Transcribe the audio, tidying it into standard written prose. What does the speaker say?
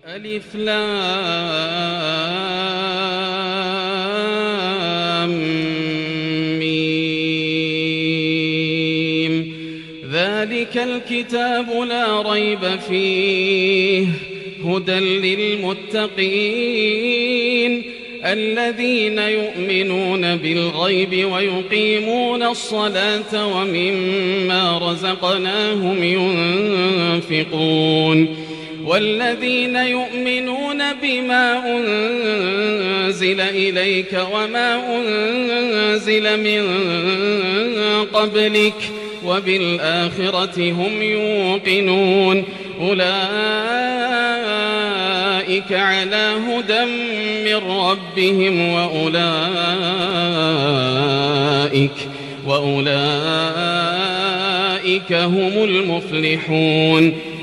ألف لام ميم. ذلك الكتاب لا ريب فيه هدى للمتقين الذين يؤمنون بالغيب ويقيمون الصلاة ومما رزقناهم ينفقون والذين يؤمنون بما أنزل إليك وما أنزل من قبلك وبالآخرة هم يوقنون أولئك على هدى من ربهم وأولئك هم المفلحون